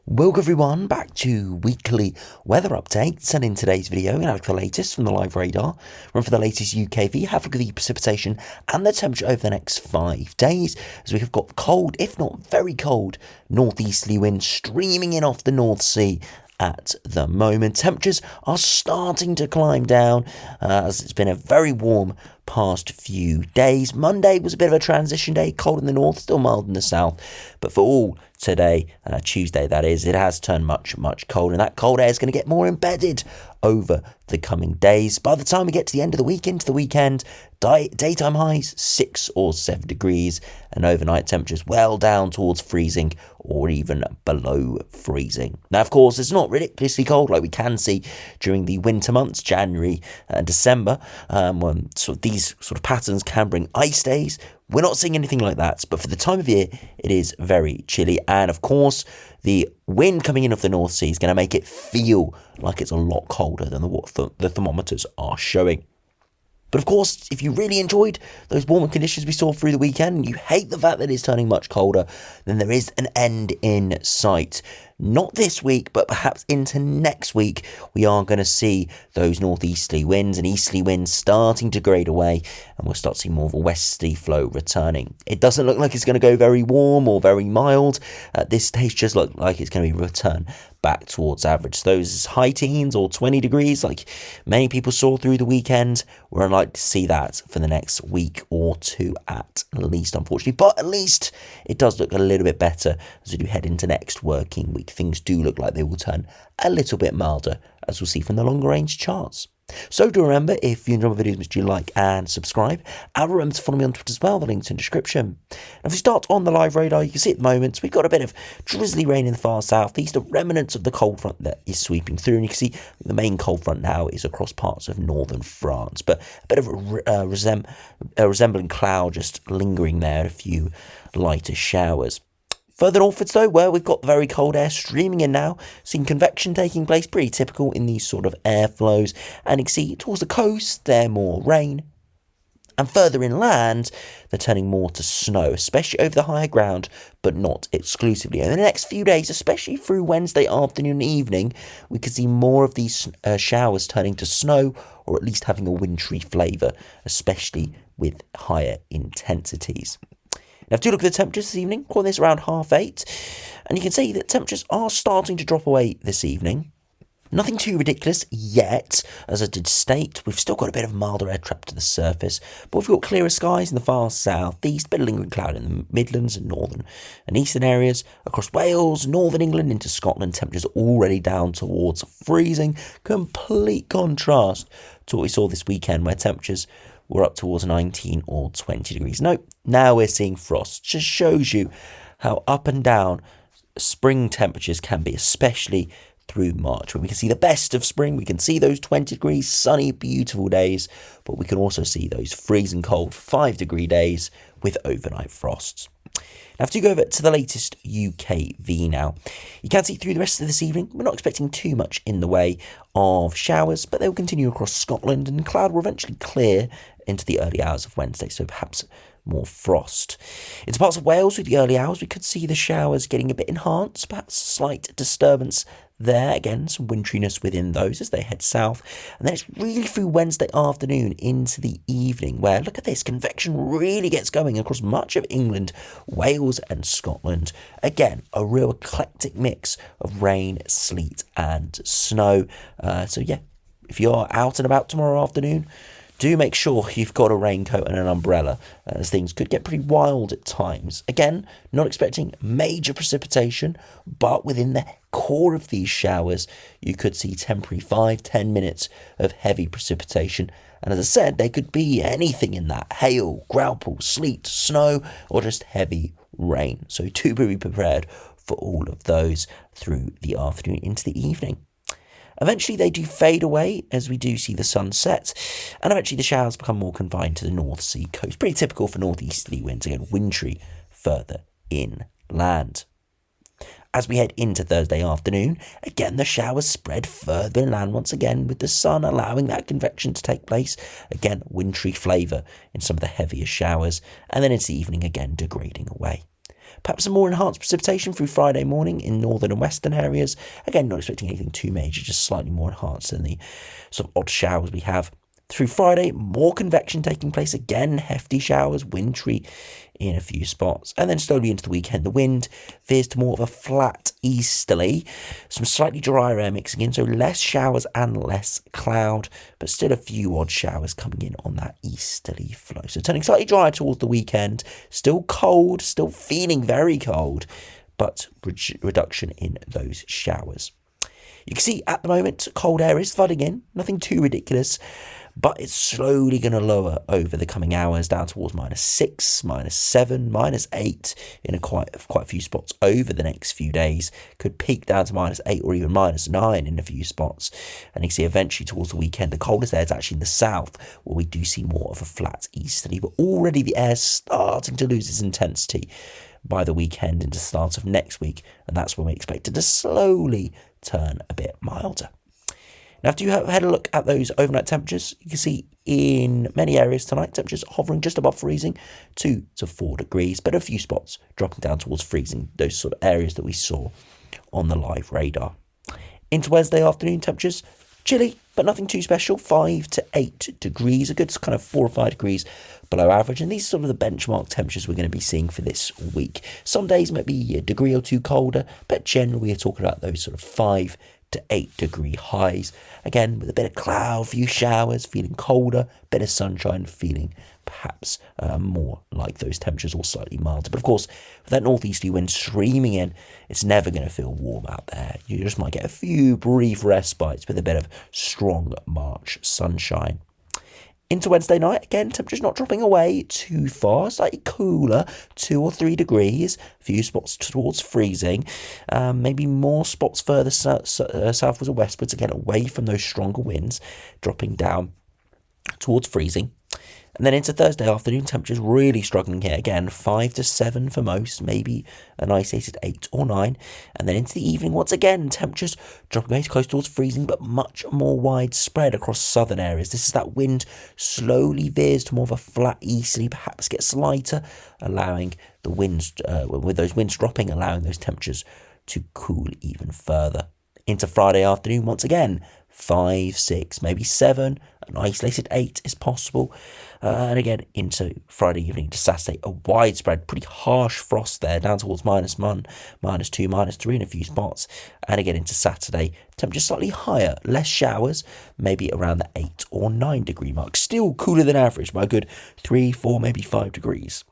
Welcome everyone back to weekly weather updates, and in today's video we have the latest from the live radar. Run for the latest UKV, have a look at the precipitation and the temperature over the next 5 days, as we have got cold, if not very cold, northeasterly winds streaming in off the North Sea. At the moment, temperatures are starting to climb down as it's been a very warm past few days. Monday was a bit of a transition day, cold in the north, still mild in the south, but for all today, Tuesday that is, it has turned much colder, and that cold air is going to get more embedded over the coming days. By the time we get to the end of the week, into the weekend, daytime highs 6 or 7 degrees, and overnight temperatures well down towards freezing or even below freezing. Now, of course, it's not ridiculously cold like we can see during the winter months, January and December, when these sort of patterns can bring ice days. We're not seeing anything like that, but for the time of year, it is very chilly. And of course, the wind coming in off the North Sea is going to make it feel like it's a lot colder than what the thermometers are showing. But of course, if you really enjoyed those warmer conditions we saw through the weekend, and you hate the fact that it's turning much colder, then there is an end in sight. Not this week, but perhaps into next week, we are going to see those northeasterly winds and easterly winds starting to grade away, and we'll start seeing more of a westerly flow returning. It doesn't look like it's going to go very warm or very mild. At this stage, just look like it's going to be return back towards average. Those high teens or 20 degrees, like many people saw through the weekend, we're unlikely to see that for the next week or two at least, unfortunately. But at least it does look a little bit better as we do head into next working week. Things do look like they will turn a little bit milder, as we'll see from the longer range charts. So do remember, if you enjoy my videos, do like and subscribe, and remember to follow me on Twitter as well. The link's in the description. And if we start on the live radar, you can see at the moment we've got a bit of drizzly rain in the far southeast, the remnants of the cold front that is sweeping through, and you can see the main cold front now is across parts of northern France, but a bit of a resembling cloud just lingering there, a few lighter showers. Further northwards though, where we've got very cold air streaming in now, seeing convection taking place, pretty typical in these sort of airflows, and you can see towards the coast there more rain, and further inland they're turning more to snow, especially over the higher ground, but not exclusively. And in the next few days, especially through Wednesday afternoon and evening, we could see more of these showers turning to snow, or at least having a wintry flavour, especially with higher intensities. Now, if you look at the temperatures this evening, calling this around 8:30, and you can see that temperatures are starting to drop away this evening. Nothing too ridiculous yet, as I did state. We've still got a bit of milder air trapped to the surface, but we've got clearer skies in the far southeast, a bit of lingering cloud in the Midlands and northern and eastern areas. Across Wales, northern England into Scotland, temperatures already down towards freezing. Complete contrast to what we saw this weekend, where temperatures were up towards 19 or 20 degrees. Nope, now we're seeing frost. Just shows you how up and down spring temperatures can be, especially through March, when we can see the best of spring. We can see those 20 degrees, sunny, beautiful days, but we can also see those freezing cold 5-degree days with overnight frosts. Now, if you go over to the latest UKV now, you can see through the rest of this evening, we're not expecting too much in the way of showers, but they will continue across Scotland, and cloud will eventually clear into the early hours of Wednesday, so perhaps more frost. Into parts of Wales with the early hours, we could see the showers getting a bit enhanced, perhaps a slight disturbance there. Again, some wintriness within those as they head south. And then it's really through Wednesday afternoon into the evening, where, look at this, convection really gets going across much of England, Wales and Scotland. Again, a real eclectic mix of rain, sleet and snow. So yeah, if you're out and about tomorrow afternoon, do make sure you've got a raincoat and an umbrella, as things could get pretty wild at times. Again, not expecting major precipitation, but within the core of these showers, you could see temporary 5-10 minutes of heavy precipitation. And as I said, there could be anything in that: hail, graupel, sleet, snow, or just heavy rain. So do be prepared for all of those through the afternoon into the evening. Eventually they do fade away as we do see the sun set, and eventually the showers become more confined to the North Sea coast. Pretty typical for northeasterly winds, again wintry further inland. As we head into Thursday afternoon, again the showers spread further inland once again, with the sun allowing that convection to take place. Again, wintry flavour in some of the heavier showers, and then into the evening again degrading away. Perhaps some more enhanced precipitation through Friday morning in northern and western areas. Again, not expecting anything too major, just slightly more enhanced than the sort of odd showers we have. Through Friday, more convection taking place again, hefty showers, wintry in a few spots. And then slowly into the weekend, the wind veers to more of a flat easterly. Some slightly drier air mixing in, so less showers and less cloud, but still a few odd showers coming in on that easterly flow. So turning slightly drier towards the weekend, still cold, still feeling very cold, but reduction in those showers. You can see at the moment, cold air is flooding in, nothing too ridiculous, but it's slowly going to lower over the coming hours down towards -6, -7, -8 in quite a few spots over the next few days. Could peak down to -8 or even -9 in a few spots. And you can see eventually towards the weekend, the coldest air is actually in the south, where we do see more of a flat easterly, but already the air's starting to lose its intensity by the weekend into the start of next week, and that's when we expect it to slowly turn a bit milder. Now, after you had a look at those overnight temperatures, you can see in many areas tonight, temperatures hovering just above freezing, 2 to 4 degrees, but a few spots dropping down towards freezing, those sort of areas that we saw on the live radar. Into Wednesday afternoon, temperatures chilly, but nothing too special, 5 to 8 degrees, a good kind of 4 or 5 degrees below average, and these are sort of the benchmark temperatures we're going to be seeing for this week. Some days might be a degree or two colder, but generally we're talking about those sort of 5 to 8 degree highs. Again, with a bit of cloud, few showers, feeling colder, bit of sunshine, feeling perhaps more like those temperatures or slightly milder. But of course, with that northeasterly wind streaming in, it's never going to feel warm out there. You just might get a few brief respites with a bit of strong March sunshine. Into Wednesday night, again, temperatures not dropping away too far, slightly cooler, 2 or 3 degrees, a few spots towards freezing, maybe more spots further southwards or westwards, again, away from those stronger winds, dropping down towards freezing. And then into Thursday afternoon, temperatures really struggling here. Again, 5 to 7 for most, maybe an isolated 8 or 9. And then into the evening, once again, temperatures dropping away close towards freezing, but much more widespread across southern areas. This is that wind slowly veers to more of a flat easterly, perhaps gets lighter, allowing the winds, with those winds dropping, allowing those temperatures to cool even further. Into Friday afternoon, once again, 5, 6, maybe 7, an isolated 8 is possible. And again, into Friday evening to Saturday, a widespread, pretty harsh frost there, down towards -1, -2, -3 in a few spots. And again, into Saturday, temperature slightly higher, less showers, maybe around the 8 or 9 degree mark. Still cooler than average by a good 3, 4, maybe 5 degrees.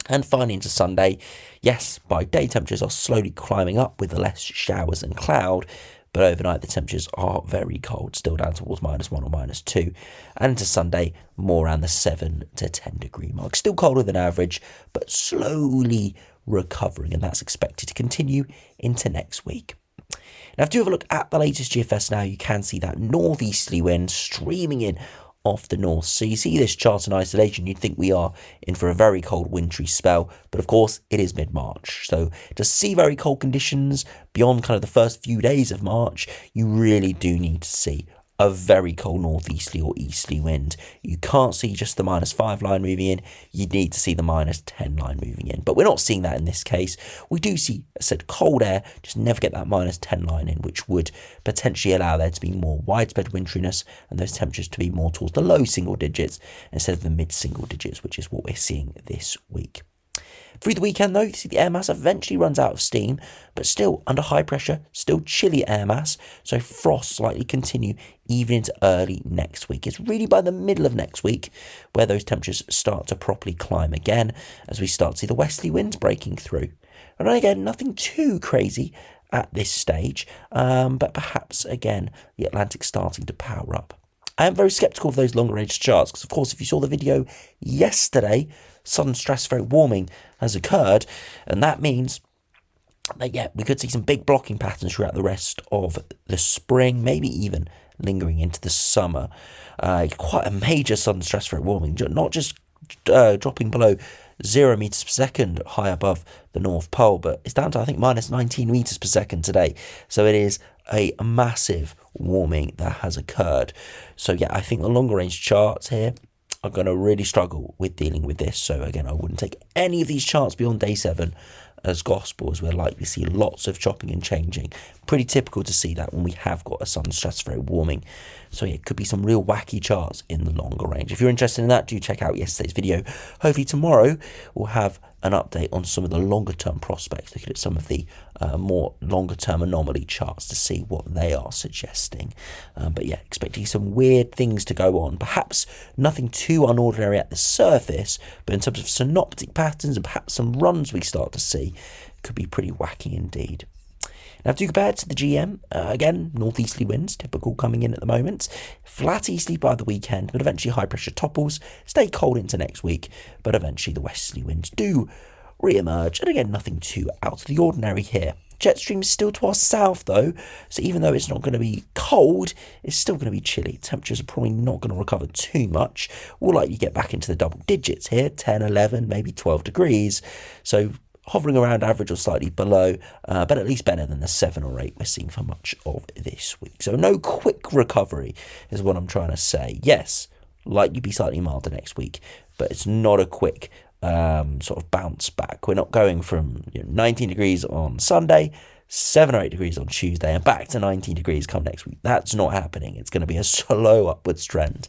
And finally into Sunday, yes, by day temperatures are slowly climbing up with less showers and cloud, but overnight the temperatures are very cold, still down towards -1 or -2. And into Sunday, more around the 7 to 10 degree mark. Still colder than average, but slowly recovering, and that's expected to continue into next week. Now, if you have a look at the latest GFS now, you can see that northeasterly wind streaming in off the north. So you see this chart in isolation, you'd think we are in for a very cold wintry spell, but of course it is mid-March. So to see very cold conditions beyond kind of the first few days of March, you really do need to see a very cold northeasterly or easterly wind. You can't see just the -5 line moving in, you need to see the -10 line moving in. But we're not seeing that in this case. We do see, I said, cold air, just never get that -10 line in, which would potentially allow there to be more widespread wintriness and those temperatures to be more towards the low single digits instead of the mid single digits, which is what we're seeing this week. Through the weekend, though, you see the air mass eventually runs out of steam, but still under high pressure, still chilly air mass, so frosts likely continue even into early next week. It's really by the middle of next week where those temperatures start to properly climb again, as we start to see the westerly winds breaking through. And again, nothing too crazy at this stage, but perhaps, again, the Atlantic starting to power up. I am very sceptical of those longer range charts because, of course, if you saw the video yesterday, sudden stratospheric warming has occurred, and that means that, yeah, we could see some big blocking patterns throughout the rest of the spring, maybe even lingering into the summer. Quite a major sudden stratospheric warming, not just dropping below 0 meters per second high above the North Pole, but it's down to, I think, -19 meters per second today. So it is a massive warming that has occurred. So yeah, I think the longer range charts here are going to really struggle with dealing with this. So again, I wouldn't take any of these charts beyond day 7 as gospel, as we're likely to see lots of chopping and changing. Pretty typical to see that when we have got a sun stratospheric warming. So yeah, it could be some real wacky charts in the longer range. If you're interested in that, do check out yesterday's video. Hopefully tomorrow we'll have an update on some of the longer term prospects, looking at some of the more longer term anomaly charts to see what they are suggesting. But yeah, expecting some weird things to go on. Perhaps nothing too unordinary at the surface, but in terms of synoptic patterns and perhaps some runs we start to see, could be pretty wacky indeed. Now, to compare to the GM, again, northeasterly winds, typical coming in at the moment. Flat easterly by the weekend, but eventually high pressure topples, stay cold into next week, but eventually the westerly winds do re-emerge. And again, nothing too out of the ordinary here. Jet stream is still to our south though, so even though it's not going to be cold, it's still going to be chilly. Temperatures are probably not going to recover too much. We'll likely get back into the double digits here, 10, 11, maybe 12 degrees. So hovering around average or slightly below, but at least better than the 7 or 8 we're seeing for much of this week. So no quick recovery is what I'm trying to say. Yes, likely be slightly milder next week, but it's not a quick sort of bounce back. We're not going from 19 degrees on Sunday, 7 or 8 degrees on Tuesday, and back to 19 degrees come next week. That's not happening. It's going to be a slow upwards trend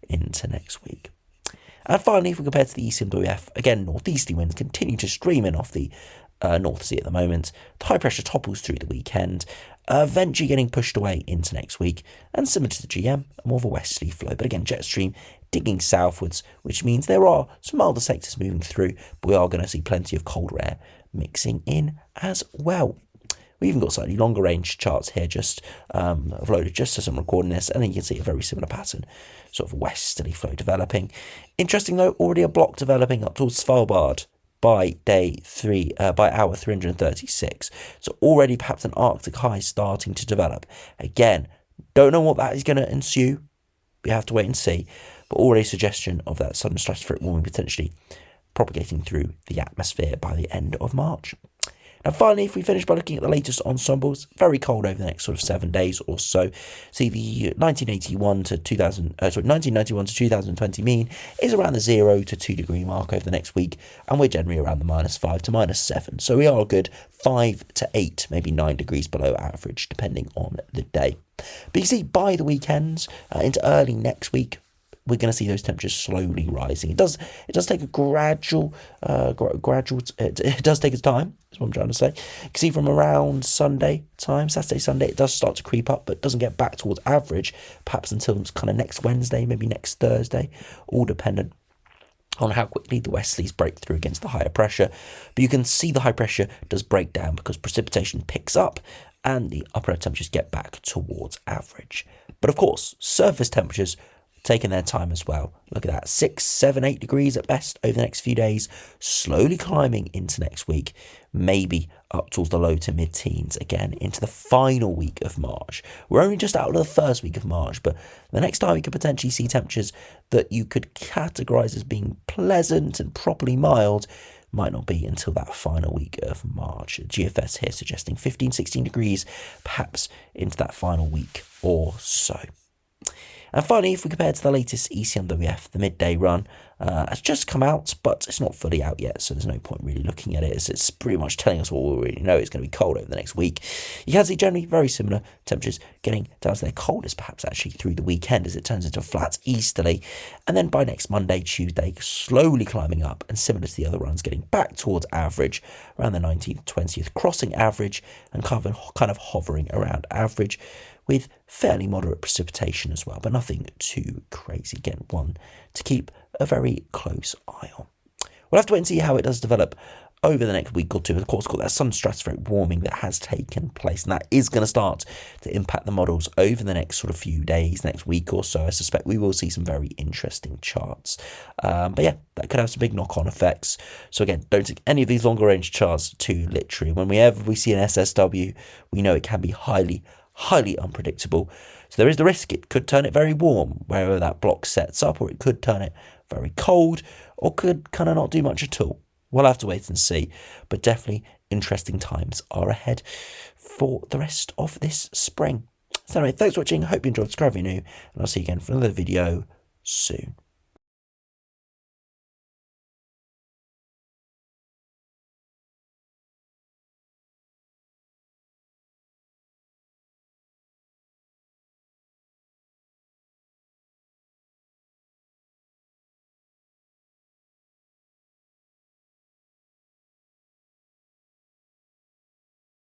into next week. And finally, if we compare to the ECMWF, again, northeasterly winds continue to stream in off the North Sea at the moment. The high pressure topples through the weekend, eventually getting pushed away into next week. And similar to the GM, more of a westerly flow. But again, jet stream digging southwards, which means there are some milder sectors moving through, but we are going to see plenty of colder air mixing in as well. We even got slightly longer range charts here, just I've loaded just as I'm recording this, and then you can see a very similar pattern, sort of westerly flow developing. Interesting though, already a block developing up towards Svalbard by day 3, by hour 336. So already perhaps an Arctic high starting to develop. Again, don't know what that is going to ensue. We have to wait and see. But already suggestion of that sudden stratospheric warming potentially propagating through the atmosphere by the end of March. And finally, if we finish by looking at the latest ensembles, very cold over the next sort of 7 days or so. See, the 1991 to 2020 mean is around the 0 to 2 degree mark over the next week, and we're generally around the -5 to -7. So we are a good 5 to 8, maybe 9 degrees below average, depending on the day. But you see, by the weekends into early next week, we're going to see those temperatures slowly rising. It does take a gradual, it does take its time, is what I'm trying to say. You can see from around Saturday, Sunday, it does start to creep up, but doesn't get back towards average, perhaps until kind of next Wednesday, maybe next Thursday, all dependent on how quickly the westerlies break through against the higher pressure. But you can see the high pressure does break down because precipitation picks up and the upper temperatures get back towards average. But of course, surface temperatures taking their time as well. Look at that, 6, 7, 8 degrees at best over the next few days, slowly climbing into next week, maybe up towards the low to mid-teens again into the final week of March. We're only just out of the first week of March, but the next time we could potentially see temperatures that you could categorise as being pleasant and properly mild might not be until that final week of March. GFS here suggesting 15, 16 degrees, perhaps into that final week or so. And finally, if we compare to the latest ECMWF, the midday run has just come out, but it's not fully out yet, so there's no point really looking at it. It's pretty much telling us what we already know. It's going to be cold over the next week. You can see generally very similar temperatures getting down to their coldest, perhaps actually through the weekend as it turns into a flat easterly. And then by next Monday, Tuesday, slowly climbing up and similar to the other runs, getting back towards average around the 19th, 20th, crossing average and kind of hovering around average, with fairly moderate precipitation as well, but nothing too crazy. Again, one to keep a very close eye on. We'll have to wait and see how it does develop over the next week or two. Of course, got that sun stratospheric warming that has taken place, and that is going to start to impact the models over the next sort of few days, next week or so. I suspect we will see some very interesting charts. But yeah, that could have some big knock-on effects. So again, don't take any of these longer range charts too literally. Whenever we see an SSW, we know it can be highly unpredictable. So there is the risk it could turn it very warm wherever that block sets up, or it could turn it very cold, or could kind of not do much at all. We'll have to wait and see, but definitely interesting times are ahead for the rest of this spring. So anyway, thanks for watching. Hope you enjoyed. Subscribe if you're new, and I'll see you again for another video soon.